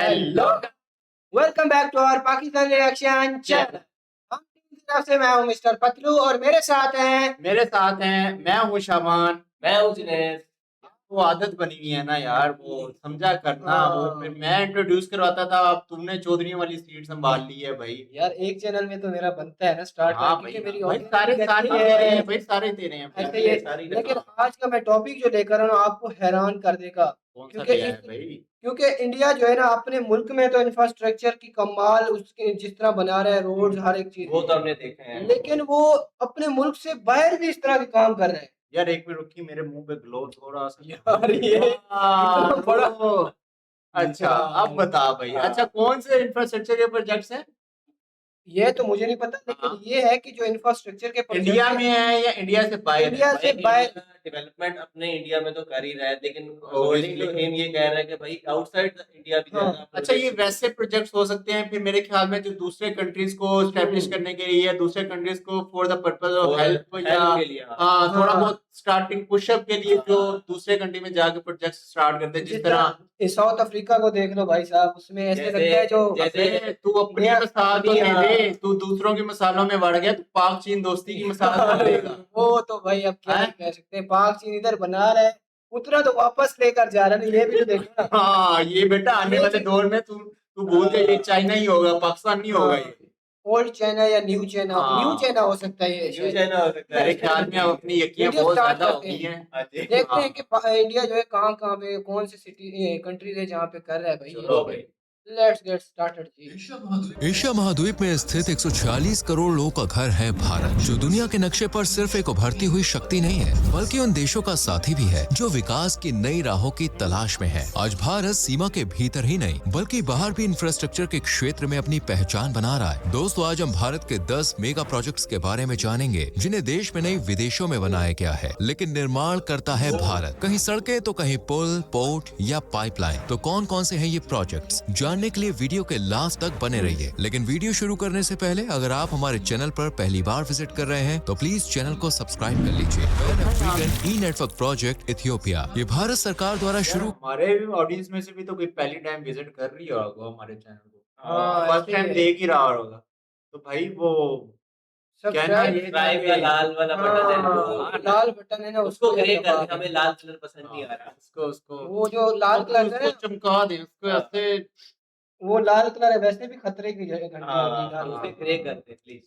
Hello, welcome back to our Pakistan reaction channel. हम team की तरफ से मैं हूं मिस्टर पतलू और मेरे साथ हैं मैं हूँ शाबान। मैं हूँ जुनैद। वो आदत बनी हुई है ना यार, वो समझा करना। वो फिर मैं इंट्रोड्यूस करवाता था, अब तुमने चौधरी वाली सीट संभाल ली है भाई। यार एक चैनल में तो मेरा बनता है ना स्टार्ट हाँ करके भाई, कि मेरी भाई audience सारे भी सारे देखती तेरे है। हैं भाई, सारे तेरे हैं भाई। ऐसे ये सारी लेकिन आज का मैं टॉपिक जो लेकर आया हूं आपको हैरान कर देगा। कौन सा क्योंकि लिया है इस भाई? क्योंकि इंडिया जो है ना अपने मुल्क में तो इंफ्रास्ट्रक्चर की कमाल उसके जिस तरह बना रहा है रोड हर एक चीज, वो तो हमने देखा है। लेकिन वो अपने मुल्क से बाहर भी इस तरह के काम कर रहे हैं। यार एक मिनट रुकी, मेरे मुंह पे ग्लो थोड़ा सा। यार ये इतना बड़ा ओ, अच्छा अब बता भाई। अच्छा कौन से इंफ्रास्ट्रक्चर के प्रोजेक्ट्स हैं? ये तो मुझे नहीं पता, लेकिन हाँ। ये है कि जो इंफ्रास्ट्रक्चर के प्रोजेक्ट इंडिया में है या इंडिया से बाहर है? इंडिया से बाहर डेवलपमेंट अपने इंडिया में तो कर ही रहा है, लेकिन Obviously। अकॉर्डिंग टू हिम ये कह रहा है कि भाई आउटसाइड इंडिया भी हाँ। जाना। अच्छा ये वैसे प्रोजेक्ट्स हो सकते हैं फिर मेरे ख्याल में जो दूसरे कंट्रीज को स्टैब्लिश करने के लिए या दूसरे कंट्रीज को for the purpose of help या के लिए। हाँ थोड़ा हाँ। बहुत स्टार्टिंग पुशअप के लिए जो दूसरे कंट्री में जाके प्रोजेक्ट स्टार्ट करते हैं, जिस तरह इस साउथ अफ्रीका को देख लो भाई साहब, उसमें ऐसे जैसे- लगता है जो अबे तू अपनी नया- मिसाल तो नया- ले ले, तू दूसरों की मिसालों में बढ़ गया, तू पाक चीन दोस्ती की मिसाल तो लेगा। वो तो भाई अब क्या हैं? ही कह सकते हैं, पाक चीन इधर बना रहा है, उतना तो वापस लेकर जा रहा है, ये भी तो देखो ना। हाँ ये बेटा आने वाले दौर में तू तू भूल जा, ये चाइना ही होगा, पाकिस्तान नहीं होगा ये। ओल्ड चाइना या न्यू चाइना, हाँ। न्यू चाइना हो सकता है ये न्यू शायद। चाइना हो सकता है। मेरे ख्याल में अब अपनी यकियां वीडियो बहुत स्टार्ट ज्यादा हो करते गई हैं। हैं। हाँ जी। देखते हाँ। हैं कि इंडिया जो है कहाँ कहाँ पे कौन सी सिटी कंट्रीज है जहाँ पे कर रहा है भाई चलो भाई। लेट्स गेट स्टार्टेड जी। एशिया महाद्वीप में स्थित 146 करोड़ लोगों का घर है भारत, जो दुनिया के नक्शे पर सिर्फ एक उभरती हुई शक्ति नहीं है, बल्कि उन देशों का साथी भी है जो विकास की नई राहों की तलाश में है। आज भारत सीमा के भीतर ही नहीं बल्कि बाहर भी इंफ्रास्ट्रक्चर के क्षेत्र में अपनी पहचान बना रहा है। दोस्तों आज हम भारत के 10 मेगा प्रोजेक्ट्स के बारे में जानेंगे, जिन्हें देश में नहीं विदेशों में बनाया गया है, लेकिन निर्माण करता है भारत। कहीं सड़कें तो कहीं पुल, पोर्ट या पाइपलाइन। तो कौन कौन से हैं ये प्रोजेक्ट्स, जानने के लिए वीडियो के लास्ट तक बने रहिए। लेकिन वीडियो शुरू करने से पहले अगर आप हमारे चैनल पर पहली बार विजिट कर रहे हैं तो प्लीज चैनल को सब्सक्राइब कर लीजिए। अफ्रीकन ई नेटवर्क प्रोजेक्ट इथियोपिया, ये भारत सरकार द्वारा शुरू। हमारे ऑडियंस में से भी तो कोई पहली टाइम विजिट कर रही होगा हमारे चैनल को, हाँ, फर्स्ट ऐसे ही टाइम है। देख ही रहा होगा, तो भाई वो कहना ये सब्सक्राइब का लाल वाला बटन है, हाँ, लाल बटन है ना उसको ग्रे कर दबा दे। हमें लाल कलर पसंद नहीं आ रहा। उसको उसको वो जो लाल कलर है उसको चमका दे, उसको हाँ। ऐसे। वो लाल कलर है, वैसे भी खतरे की घंटी होती है लाल उसे वाली। ग्रे कर दे प्लीज।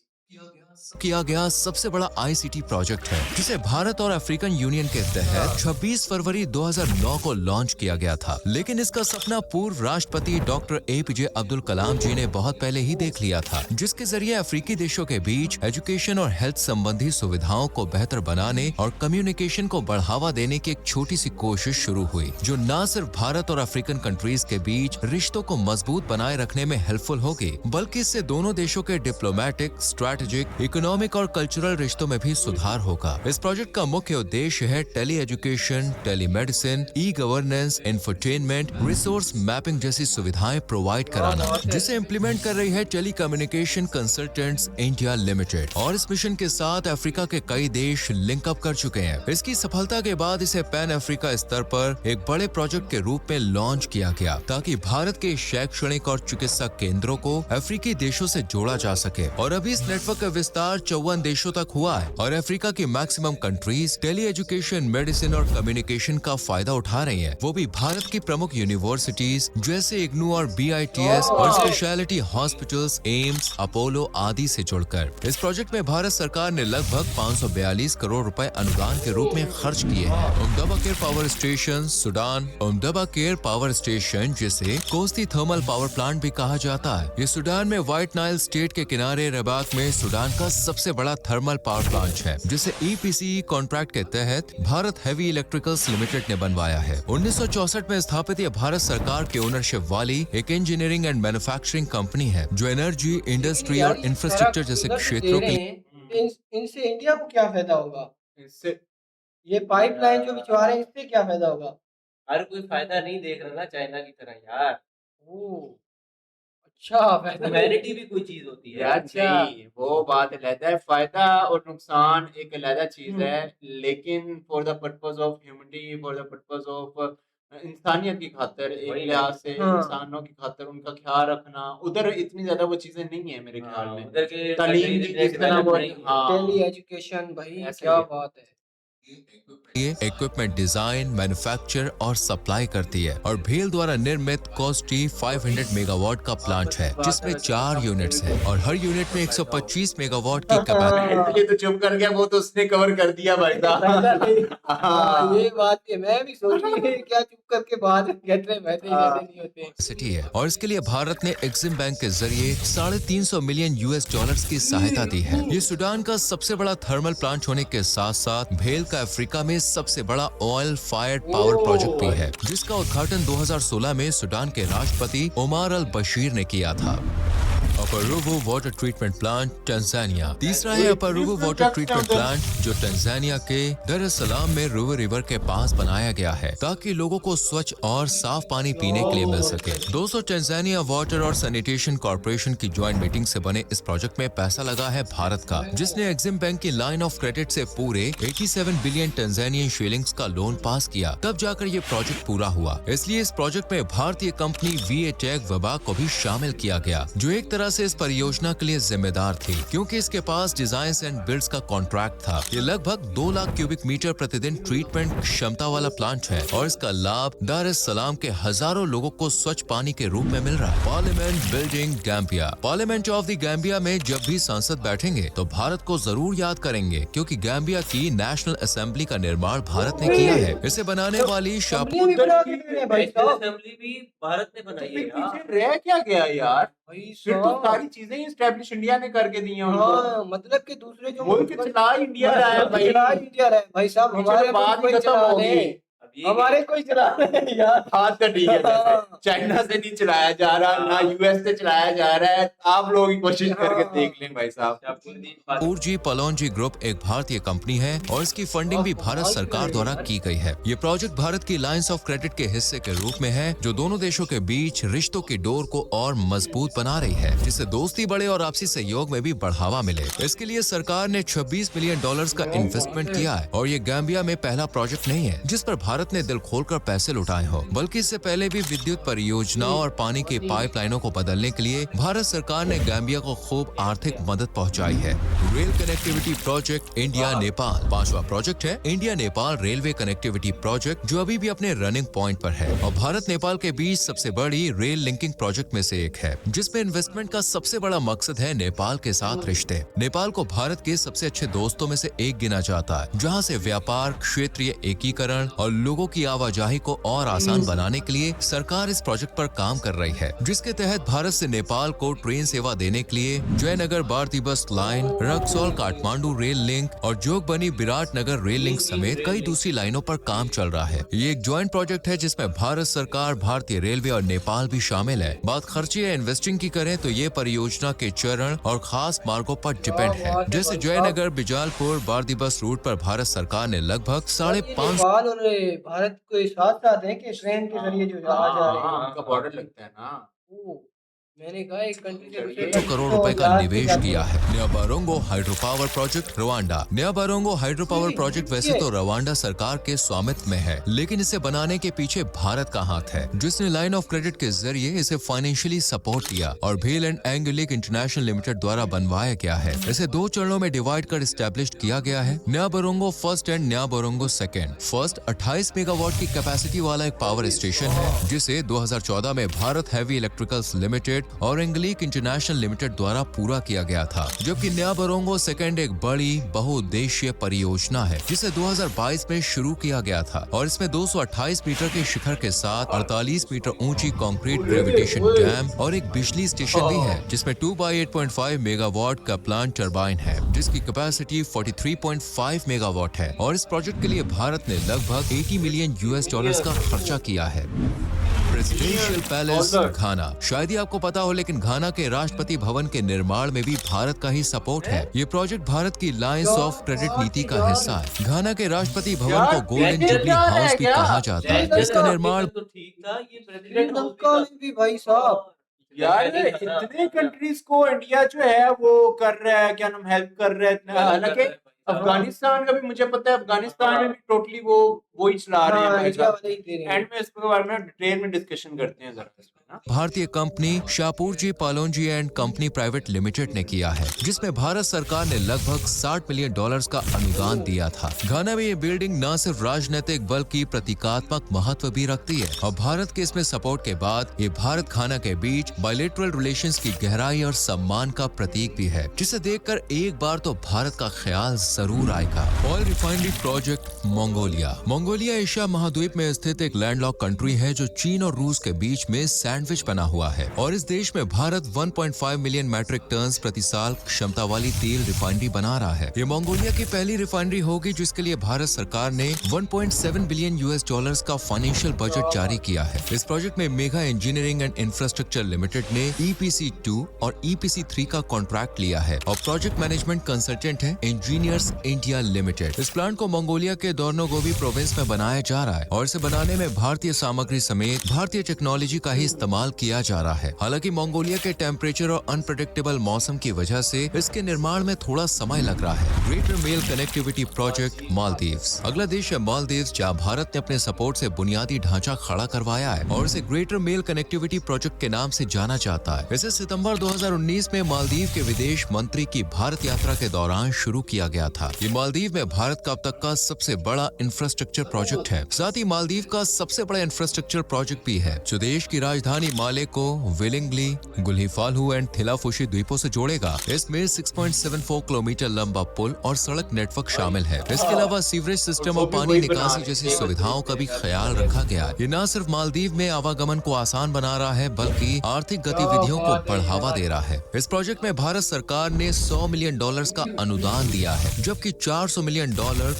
किया गया सबसे बड़ा आईसीटी प्रोजेक्ट है, जिसे भारत और अफ्रीकन यूनियन के तहत 26 फरवरी 2009 को लॉन्च किया गया था। लेकिन इसका सपना पूर्व राष्ट्रपति डॉक्टर एपीजे अब्दुल कलाम जी ने बहुत पहले ही देख लिया था, जिसके जरिए अफ्रीकी देशों के बीच एजुकेशन और हेल्थ संबंधी सुविधाओं को बेहतर बनाने और कम्युनिकेशन को बढ़ावा देने की एक छोटी सी कोशिश शुरू हुई, जो न सिर्फ भारत और अफ्रीकन कंट्रीज के बीच रिश्तों को मजबूत बनाए रखने में हेल्पफुल होगी, बल्कि इससे दोनों देशों के डिप्लोमेटिक, स्ट्रैटेजिक, इकोनॉमिक और कल्चरल रिश्तों में भी सुधार होगा। इस प्रोजेक्ट का मुख्य उद्देश्य है tele education, tele medicine, e governance, infotainment, resource mapping जैसी सुविधाएं प्रोवाइड कराना, जिसे इम्प्लीमेंट कर रही है tele communication consultants India limited. और इस मिशन के साथ अफ्रीका के कई देश लिंक अप कर चुके हैं। इसकी सफलता के बाद इसे पैन अफ्रीका स्तर पर एक बड़े प्रोजेक्ट के रूप में लॉन्च किया गया, ताकि भारत के शैक्षणिक और चिकित्सा केंद्रों को अफ्रीकी देशों से जोड़ा जा सके। और अभी इस नेटवर्क का विस्तार 54 देशों तक हुआ है और अफ्रीका की maximum countries tele education, medicine और कम्युनिकेशन का फायदा उठा रही हैं, वो भी भारत की प्रमुख यूनिवर्सिटीज जैसे इग्नू और BITS और स्पेशलिटी हॉस्पिटल्स, एम्स, अपोलो आदि से जुड़कर। इस प्रोजेक्ट में भारत सरकार ने लगभग 542 करोड़ रुपए अनुदान के रूप में खर्च किए हैं। Umm Dabakir power station Sudan, Umm Dabakir power station जिसे कोस्ती थर्मल पावर प्लांट भी कहा जाता है, ये सूडान में व्हाइट नाइल स्टेट के किनारे रबाक में सूडान का सबसे बड़ा थर्मल पावर प्लांट है, जिसे EPCE कॉन्ट्रैक्ट के तहत भारत हेवी इलेक्ट्रिकल्स लिमिटेड ने बनवाया है। 1964 में स्थापित यह भारत सरकार के ओनरशिप वाली एक इंजीनियरिंग एंड मैन्युफैक्चरिंग कंपनी है, जो एनर्जी, इंडस्ट्री और इंफ्रास्ट्रक्चर जैसे क्षेत्रों के इनसे इंडिया को क्या फायदा होगा? इससे ये पाइपलाइन जो बिछवा रहे हैं इससे क्या फायदा होगा? हर कोई फायदा नहीं देख रहा ना चाइना की तरह यार। ओह अच्छा, फायदा ह्यूमैनिटी भी कोई चीज होती है। यार नहीं, वो बात अलग है, फायदा और नुकसान एक अलग चीज है, लेकिन for the purpose of humanity, for the purpose of इंसानियत की खातिर एक वही लिहाज से हाँ। इंसानों की खातिर उनका ख्याल रखना, उधर इतनी ज्यादा वो चीजें नहीं है मेरे ख्याल में। उधर के तालीम countries की इतने जिस तरह develop वो नहीं है। हाँ टेली एजुकेशन भाई ऐसे क्या ही है। बात है। ये इक्विपमेंट डिजाइन, मैन्युफैक्चर और सप्लाई करती है और भेल द्वारा निर्मित कोस्टी 500 मेगावाट का प्लांट है जिसमें 4 यूनिट्स हैं और हर यूनिट में 125 मेगावाट की कैपेसिटी। इसलिए तो चुप कर गया, वो तो उसने कवर कर दिया भाई साहब। हाँ, ये बात है, मैं भी सोच रही है क्या चुप करके बात कहते हैं, बैठे कहते नहीं होते। सिटी है और इसके लिए भारत ने एक्सिम बैंक के जरिए 350 मिलियन यूएस डॉलर्स की सहायता दी है। ये सूडान का सबसे बड़ा थर्मल प्लांट होने के साथ साथ भेल का अफ्रीका में सबसे बड़ा ऑयल फायर्ड पावर प्रोजेक्ट भी है जिसका उद्घाटन 2016 में सूडान के राष्ट्रपति उमर अल बशीर ने किया था। अपरूवो वाटर ट्रीटमेंट प्लांट टंजानिया। तीसरा है अपरूवो वाटर ट्रीटमेंट प्लांट जो टंजानिया के दर एस सलाम में रूवर रिवर के पास बनाया गया है ताकि लोगों को स्वच्छ और साफ पानी पीने के लिए मिल सके। 200 टंजानिया वाटर और सैनिटेशन कॉर्पोरेशन की ज्वाइंट मीटिंग से बने इस प्रोजेक्ट में पैसा लगा है भारत का, जिसने एक्सिम बैंक की लाइन ऑफ क्रेडिट से पूरे 87 बिलियन टंजानियन शिलिंग्स का लोन पास किया, तब जाकर ये प्रोजेक्ट पूरा हुआ। इसलिए इस प्रोजेक्ट में भारतीय कंपनी वीएटेक वेबा को भी शामिल किया गया जो एक तरह से इस परियोजना के लिए जिम्मेदार थी क्योंकि इसके पास डिजाइन एंड बिल्ड्स का कॉन्ट्रैक्ट था। ये लगभग 2 लाख क्यूबिक मीटर प्रतिदिन ट्रीटमेंट क्षमता वाला प्लांट है और इसका लाभ दार एस सलाम के हजारों लोगों को स्वच्छ पानी के रूप में मिल रहा है। Parliament building Gambia. Parliament of the Gambia में जब भी सांसद बैठेंगे तो भारत को जरूर याद करेंगे क्योंकि गैम्बिया की नेशनल असेंबली का निर्माण भारत ने किया है। इसे बनाने वाली शाप कंपनी भी बना के दे रहे हैं भाई नेशनल साहब। असेंबली भी भारत ने बनाई है यार। पीछे रह क्या गया यार, भाई फिर तो साहब, सारी चीजें ही एस्टेब्लिश इंडिया ने करके दी हैं उनको। हाँ, मतलब कि दूसरे जो मुल्क चला इंडिया रहा है भाई। चला इंडिया रहा है भाई साहब, पीछे हमारे तो बात कोई ही खत्म चला होगी। रहे, अब ये हमारे कोई चला रहे हैं यार। बात तो ठीक है, वैसे हाँ। चाइना से नहीं चलाया जा रहा, ना यूएस से चलाया जा रहा है। आप लोग ही कोशिश करके हाँ। देख लें भाई साहब। पूर्जी पलोंजी ग्रुप एक भारतीय कंपनी है और इसकी फंडिंग भी भारत सरकार द्वारा की गई है। ये प्रोजेक्ट भारत की लाइंस ऑफ क्रेडिट के हिस्से के रूप में है जो दोनों देशों के बीच रिश्तों की डोर को और मजबूत बना रही है जिससे दोस्ती बढ़े और आपसी सहयोग में भी बढ़ावा मिले। इसके लिए सरकार ने 26 मिलियन डॉलर्स का इन्वेस्टमेंट किया है और ये गैम्बिया में पहला प्रोजेक्ट नहीं है जिस पर भारत ने दिल खोलकर पैसे लुटाए हो, बल्कि इससे पहले भी विद्युत परियोजनाओं और पानी की पाइपलाइनों को बदलने के लिए भारत सरकार ने गैम्बिया को खूब आर्थिक मदद पहुंचाई है। Rail connectivity project India Nepal. 5वां प्रोजेक्ट है India Nepal railway connectivity project जो अभी भी अपने रनिंग पॉइंट पर है और भारत नेपाल के बीच सबसे बड़ी रेल लिंकिंग प्रोजेक्ट में से एक है जिसमें इन्वेस्टमेंट का सबसे बड़ा मकसद है नेपाल के साथ रिश्ते। नेपाल को भारत के सबसे अच्छे दोस्तों में से एक गिना जाता है जहाँ से व्यापार, क्षेत्रीय एकीकरण और लोगों की आवाजाही को और आसान बनाने के लिए सरकार इस प्रोजेक्ट पर काम कर रही है जिसके तहत भारत से नेपाल को ट्रेन सेवा देने के लिए जयनगर बारती बस line, Raxaul Kathmandu rail link और जोगबनी विराटनगर रेल लिंक समेत कई दूसरी लाइनों पर काम चल रहा है। ये एक ज्वाइंट प्रोजेक्ट है जिसमें भारत सरकार, भारतीय रेलवे और नेपाल भी शामिल है। बात खर्चे या इन्वेस्टिंग की करें तो ये परियोजना के चरण और खास मार्गों पर डिपेंड है। जैसे जयनगर बिजालपुर बारती बस रूट पर भारत सरकार ने लगभग 550 नेपाल और भारत के साथ साथ है कि ट्रेन के जरिए जो आ जा रहे हैं। उनका बॉर्डर लगता है ना। ओ, मैंने कहा एक कंट्री से दूसरे 100 country करोड़ को रुपए का याद निवेश दिलाते किया हैं। है। नया बारोंगो हाइड्रो पावर प्रोजेक्ट रवांडा। नया बारोंगो हाइड्रो पावर प्रोजेक्ट वैसे तो रवांडा सरकार के स्वामित्व में है लेकिन इसे बनाने के पीछे भारत का हाथ है जिसने लाइन ऑफ क्रेडिट के जरिए इसे फाइनेंशियली सपोर्ट किया और भेल एंड एंगुलिक इंटरनेशनल लिमिटेड द्वारा बनवाया गया है। इसे 2 चरणों में डिवाइड कर स्टैब्लिश किया गया है। नया बारोंगो फर्स्ट एंड नया बारोंगो सेकेंड। फर्स्ट 28 मेगावाट की कैपेसिटी वाला एक पावर स्टेशन है जिसे 2014 में भारत हैवी इलेक्ट्रिकल्स लिमिटेड और एंगुलिक इंटरनेशनल लिमिटेड द्वारा पूरा किया गया था, जबकि नया बारोंगो सेकेंड एक बड़ी बहुउद्देशीय परियोजना है जिसे 2022 में शुरू किया गया था और इसमें 228 मीटर के शिखर के साथ 48 मीटर ऊंची कंक्रीट ग्रेविटेशन डैम और एक बिजली स्टेशन भी है जिसमें 2/8.5 मेगावाट का प्लांट टरबाइन है जिसकी कैपेसिटी 43.5 मेगावाट है और इस प्रोजेक्ट के लिए भारत ने लगभग 80 मिलियन यूएस डॉलर्स का खर्चा किया है। प्रेसिडेंशियल पैलेस घाना। शायद ही आपको पता हो लेकिन घाना के राष्ट्रपति भवन के निर्माण में भी भारत का ही सपोर्ट है। ये प्रोजेक्ट भारत की लाइंस ऑफ क्रेडिट नीति का हिस्सा है। घाना के राष्ट्रपति भवन को गोल्डन जुबली हाउस भी कहा जाता है। इसका निर्माण तो ठीक था, ये प्रेसिडेंट श्रीलंका में भी भाई साहब यार इतने कंट्रीज को इंडिया जो है वो कर रहा है, क्या नाम, हेल्प कर रहा है। हालांकि अफगानिस्तान का भी मुझे पता है, अफगानिस्तान में भी टोटली वो वही चला रहे हैं हाँ, भाई इंडिया साहब। वाले ही दे रहे हैं। एंड में इसके बारे में डिटेल में डिस्कशन करते हैं जरा इसमें ना। भारतीय company Shapoorji Pallonji and company private limited ने किया है, जिसमें भारत सरकार ने लगभग $60 मिलियन का अनुदान दिया था। घाना में ये बिल्डिंग न सिर्फ राजनीतिक बल्कि प्रतीकात्मक महत्व भी रखती है और भारत के इसमें सपोर्ट के बाद ये भारत घाना के बीच बायलैटरल रिलेशंस की गहराई और सम्मान का प्रतीक भी है, जिसे देखकर एक बार तो भारत का ख्याल जरूर आएगा। Oil refinery project Mongolia Asia महाद्वीप में स्थित एक लैंडलॉक कंट्री है जो चीन और रूस के बीच में सैंडविच बना हुआ है और इस देश में भारत 1.5 मिलियन मैट्रिक टन प्रति साल क्षमता वाली तेल रिफाइनरी बना रहा है। ये मंगोलिया की पहली रिफाइनरी होगी जिसके लिए भारत सरकार ने 1.7 बिलियन US का फाइनेंशियल बजट जारी किया है। इस प्रोजेक्ट में mega engineering and infrastructure limited ने EPC2 और EPC3 का कॉन्ट्रैक्ट लिया है और प्रोजेक्ट मैनेजमेंट कंसल्टेंट है इंजीनियर्स इंडिया लिमिटेड। इस प्लांट को मंगोलिया के दोर्नोगोवी प्रोविंस में बनाया जा रहा है और इसे बनाने में भारतीय सामग्री समेत भारतीय टेक्नोलॉजी का ही इस्तेमाल किया जा रहा है। हालांकि मंगोलिया के टेम्परेचर और अनप्रेडिक्टेबल मौसम की वजह से इसके निर्माण में थोड़ा समय लग रहा है। Greater Male connectivity project Maldives. अगला देश है मालदीव्स, जहां भारत ने अपने सपोर्ट से बुनियादी ढांचा खड़ा करवाया है और इसे ग्रेटर मेल कनेक्टिविटी प्रोजेक्ट के नाम से जाना जाता है। इसे सितंबर 2019 में मालदीव के विदेश मंत्री की भारत यात्रा के दौरान शुरू किया गया था। ये मालदीव में भारत का अब तक का सबसे बड़ा इंफ्रास्ट्रक्चर प्रोजेक्ट है। साथ ही मालदीव का सबसे बड़ा इंफ्रास्ट्रक्चर प्रोजेक्ट भी है जो देश की राजधानी माले को विलिंगली, गुल्हिफालू एंड थिलाफुशी द्वीपों से जोड़ेगा। इसमें 6.74 किलोमीटर लंबा पुल और सड़क नेटवर्क शामिल है। इसके अलावा सीवरेज सिस्टम और पानी निकासी जैसी सुविधाओं का भी ख्याल रखा गया है। ये न सिर्फ मालदीव में आवागमन को आसान बना रहा है बल्कि आर्थिक गतिविधियों को बढ़ावा दे रहा है। इस प्रोजेक्ट में भारत सरकार ने $100 मिलियन का अनुदान दिया है, जबकि $400 मिलियन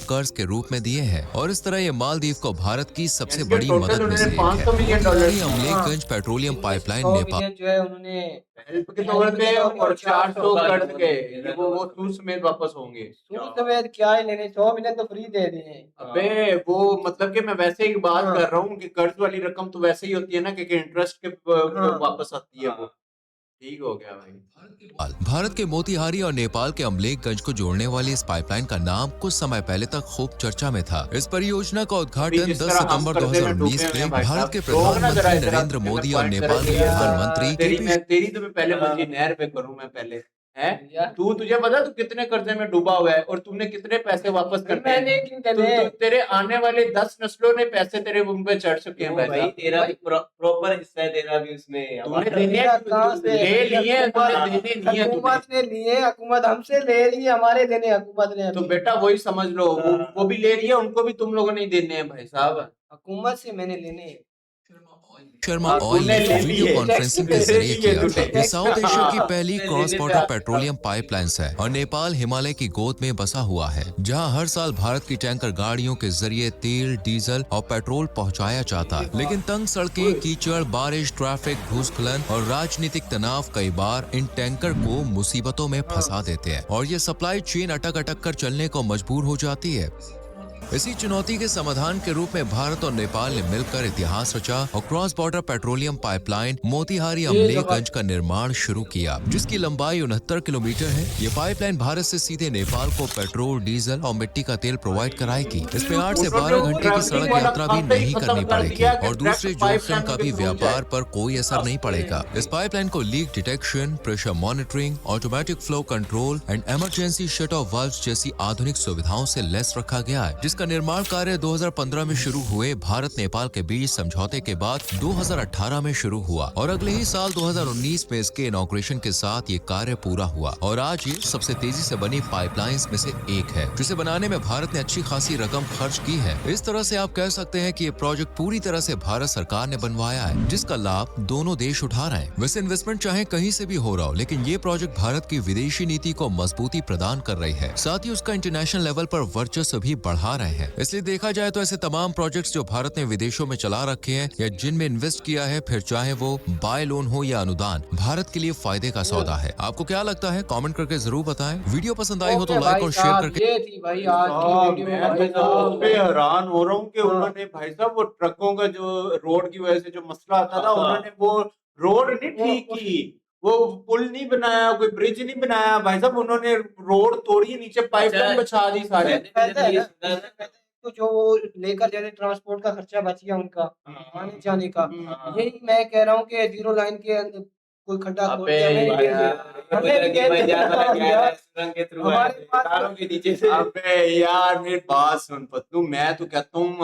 कर्ज के रूप में दिए हैं और इस तरह ये मालदीव को भारत की सबसे बड़ी मदद में से एक है। 500 million Motihari Amlekhganj petroleum pipeline 100 Nepal million जो है उन्होंने हेल्प के तौर पे और 400 कर्ज के वो सूद समेत वापस होंगे। सूद समेत क्या ही लेने, 100 मिलियन तो फ्री दे दिए। अबे वो मतलब कि मैं वैसे ही बात कर रहा हूँ कि कर्ज वाली रकम तो वैसे ही होती है ना कि इंटरेस्ट के वापस आती है वो। ठीक हो गया भाई। भारत के मोतिहारी और नेपाल के अमलेखगंज को जोड़ने वाली इस पाइपलाइन का नाम कुछ समय पहले तक खूब चर्चा में था। इस परियोजना का उद्घाटन 10 सितंबर 2019 में भारत के प्रधानमंत्री नरेंद्र मोदी और नेपाल के प्रधानमंत्री तेरी तो मैं पहले मर्जी नहर पे करूँ मैं पहले है। तुझे पता तू कितने कर्जे में डूबा हुआ है और तूने कितने पैसे वापस करने हैं? तेरे आने वाले 10 नस्लों ने पैसे तेरे मुंह पे चढ़ चुके हैं भाई, तेरा भी प्रॉपर हिस्सा है, तेरा भी उसमें। तूने देने ले लिए, तूने देने नहीं है। हुकूमत ने लिए, हुकूमत हमसे ले रही है, हमारे देने हुकूमत ने। तो बेटा वही समझ लो, वो भी ले रही है, उनको भी तुम लोगों ने देने हैं भाई साहब। हुकूमत से मैंने लेने। शर्मा ऑयल ने वीडियो कॉन्फ्रेंसिंग के जरिए किया था। ये साउथ एशिया की पहली क्रॉस बॉर्डर पेट्रोलियम पाइपलाइंस है और नेपाल हिमालय की गोद में बसा हुआ है, जहां हर साल भारत की टैंकर गाड़ियों के जरिए तेल, डीजल और पेट्रोल पहुंचाया जाता है। लेकिन तंग सड़कें, कीचड़, बारिश, ट्रैफिक, भूस्खलन और राजनीतिक तनाव कई बार इन टैंकर को मुसीबतों में फंसा देते हैं और ये सप्लाई चेन अटक अटक कर चलने को मजबूर हो जाती है। इसी चुनौती के समाधान के रूप में भारत और नेपाल ने मिलकर इतिहास रचा और cross border petroleum pipeline Motihari Amlekhganj का निर्माण शुरू किया, जिसकी लंबाई 69 किलोमीटर है। ये पाइपलाइन भारत से सीधे नेपाल को पेट्रोल, डीजल और मिट्टी का तेल प्रोवाइड कराएगी। इसमें 8 से 12 घंटे की सड़क यात्रा भी नहीं करनी पड़ेगी और दूसरे जोखिम का भी व्यापार पर कोई असर नहीं पड़ेगा। इस पाइपलाइन को leak detection, pressure monitoring, automatic flow control and emergency shut off valve जैसी आधुनिक सुविधाओं से लैस रखा गया है, जिसका निर्माण कार्य 2015 में शुरू हुए भारत नेपाल के बीच समझौते के बाद 2018 में शुरू हुआ और अगले ही साल 2019 में इसके इनॉग्रेशन के साथ ये कार्य पूरा हुआ और आज ये सबसे तेजी से बनी पाइपलाइंस में से एक है, जिसे बनाने में भारत ने अच्छी खासी रकम खर्च की है। इस तरह से आप कह सकते हैं कि ये प्रोजेक्ट पूरी तरह से भारत सरकार ने बनवाया है, जिसका लाभ दोनों देश उठा रहे हैं। वैसे इन्वेस्टमेंट चाहे कहीं से भी हो रहा हो, लेकिन ये प्रोजेक्ट भारत की विदेशी नीति को मजबूती प्रदान कर रही है, साथ ही उसका इंटरनेशनल लेवल पर वर्चस्व भी बढ़ा रहे हैं। इसलिए देखा जाए तो ऐसे तमाम प्रोजेक्ट्स जो भारत ने विदेशों में चला रखे हैं या जिनमें इन्वेस्ट किया है, फिर चाहे वो बाय लोन हो या अनुदान, भारत के लिए फायदे का सौदा है। आपको क्या लगता है? कमेंट करके जरूर बताएं। वीडियो पसंद आई हो तो लाइक और शेयर करके। ये थी भाई आज की वीडियो। मैं तो हैरान हो रहा हूँ कि उन्होंने भाई साहब वो ट्रकों का जो रोड की वजह से जो मसला आता था, उन्होंने वो रोड नहीं ठीक की, वो पुल नहीं बनाया, कोई ब्रिज नहीं बनाया भाई साहब, उन्होंने रोड तोड़ी, नीचे पाइपलाइन बिछा दी सारे। तो जो वो लेकर जाते ट्रांसपोर्ट का खर्चा बच गया उनका आने जाने का। यही मैं कह रहा हूँ कि जीरो लाइन के अंदर कोई खड्डा खोद अबे के हमें भी दे यार, दे, हमें भी दे दे सुरंग के थ्रू हमारे पास तारों के नीचे से अबे यार मेरी बात सुन पत्तू, मैं तो कहता हूँ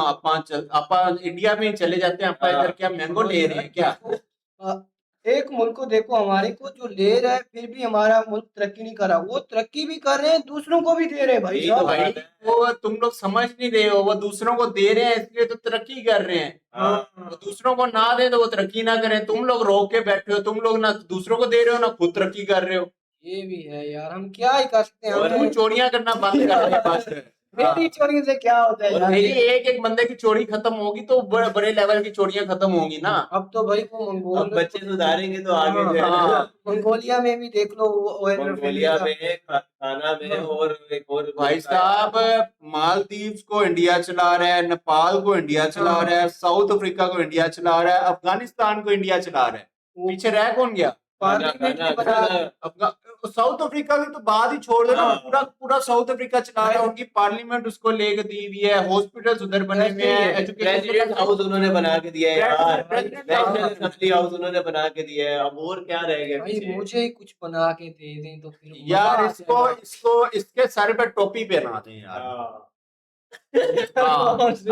आपा इंडिया में ही चले जाते हैं, आपा इधर क्या मैंगो ले रहे हैं क्या? अ, एक मुल्क को देखो, हमारे को जो ले रहा है फिर भी हमारा मुल्क तरक्की नहीं कर रहा, वो तरक्की भी कर रहे हैं दूसरों को भी दे रहे हैं भाई यही तो साहब। भाई वो तुम लोग समझ नहीं रहे हो, वो दूसरों को दे रहे हैं इसलिए तो तरक्की कर रहे हैं। हाँ। वो दूसरों को ना दे तो वो तरक्की ना करें। तुम लोग रोक के बैठे हो, तुम लोग ना दूसरों को दे रहे हो ना खुद तरक्की कर रहे हो। ये भी है यार, हम क्या ही कर सकते हैं। और तू चोरियां करना बंद कर दे बस। मेरी चोरी से क्या होता है और यार? मेरी एक एक बंदे की चोरी खत्म होगी तो बड़े बड़े लेवल की चोरियां खत्म होंगी ना। अब तो भाई वो मंगोल अब बच्चे सुधारेंगे तो आगे जो है ना, हाँ। मंगोलिया में भी देख लो मंगोलिया में खाना में और एक और भाई साहब मालदीव्स को इंडिया चला रहा है, नेपाल को इंडिया चला रहा है, साउथ अफ्रीका को इंडिया चला रहा है, अफगानिस्तान को इंडिया चला रहा है। पीछे रह कौन गया? पार्लियामेंट में बना साउथ अफ्रीका की तो बात ही छोड़ दो ना, हाँ। पूरा पूरा साउथ अफ्रीका चला रहा है। उनकी पार्लियामेंट उसको लेके दी हुई है, हॉस्पिटल्स उधर बने हुए हैं, प्रेसिडेंट एजुकेशन हाउस उन्होंने बना के दिया है यार, President national House। Assembly house उन्होंने बना के दिया है। अब और क्या रह गया भाई पीछे? मुझे ही कुछ बना के दे दें तो फिर मजा यार आ इसको जाएगा। इसको इसके सर पे टोपी पहना दें यार। हाँ।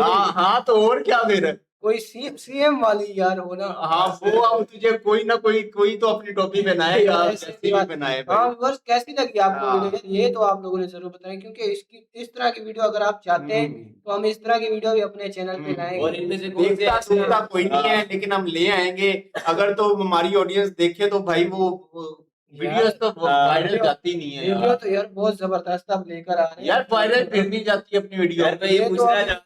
हाँ हाँ तो और क्या फिर? कोई सीएम वाली यार हो ना। हाँ वो अब तुझे कोई ना कोई तो अपनी टोपी पहनाएगा, ऐसे कैसी भी बात- पहनाए हाँ भाई। व्यूअर्स, कैसी लगी आपको हाँ। वीडियो? ये तो आप लोगों ने जरूर बताएं, क्योंकि इसकी इस तरह की वीडियो अगर आप चाहते हैं हम्म। तो हम इस तरह की वीडियो भी अपने चैनल पे हम्म। लाएंगे। और इनमें से कौन से देखता ऐसे सुनता कोई नहीं है, हाँ। लेकिन हम ले आएंगे। अगर तो हमारी ऑडियंस देखे तो भाई वो वीडियोस तो हाँ। वायरल जाती नहीं है वीडियो यार। तो यार बहुत जबरदस्त आप लेकर आ रहे हैं यार वायरल फिर नहीं जाती अपनी वीडियो। यार मैं ये ये तो पूछना अभी- चाहता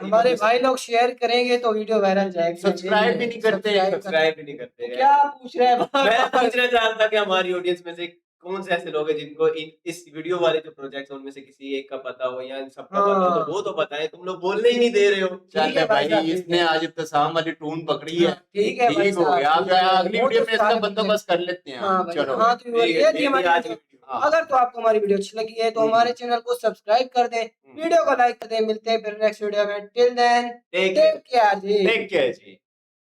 हमारे भाई लोग शेयर करेंगे तो वीडियो वायरल जाएगी। सब्सक्राइब भी नहीं करते। सब्सक्राइब भी नहीं करते हैं। क्या पूछ रहे हैं मैं पूछना चाहता कि हमारी ऑडियंस में से कौन से ऐसे लोग हैं जिनको इस वीडियो वाले जो प्रोजेक्ट्स उनमें से किसी एक का पता हो या इन सबका पता हो, तो वो तो बताएं। तुम लोग बोलने ही नहीं दे रहे हो। चल ठीक है भाई भाई साहब, ठीक इसने है। आज इब्तिसाम वाली टून पकड़ी है। ठीक है भाई ठीक हो साहब, गया। ठीक है। अगली वो वीडियो तो में इसका सारे बंदोबस्त कर लेते हैं हाँ हम। भाई, चलो हाँ तो ठीक है, ये थी ये हमारी आज वीडियो। हाँ। अगर तो आपको हमारी वीडियो अच्छी लगी है तो हमारे चैनल को सब्सक्राइब कर दें, वीडियो को लाइक कर दें। मिलते हैं फिर नेक्स्ट वीडियो में। Till then take take care ji. Take care जी।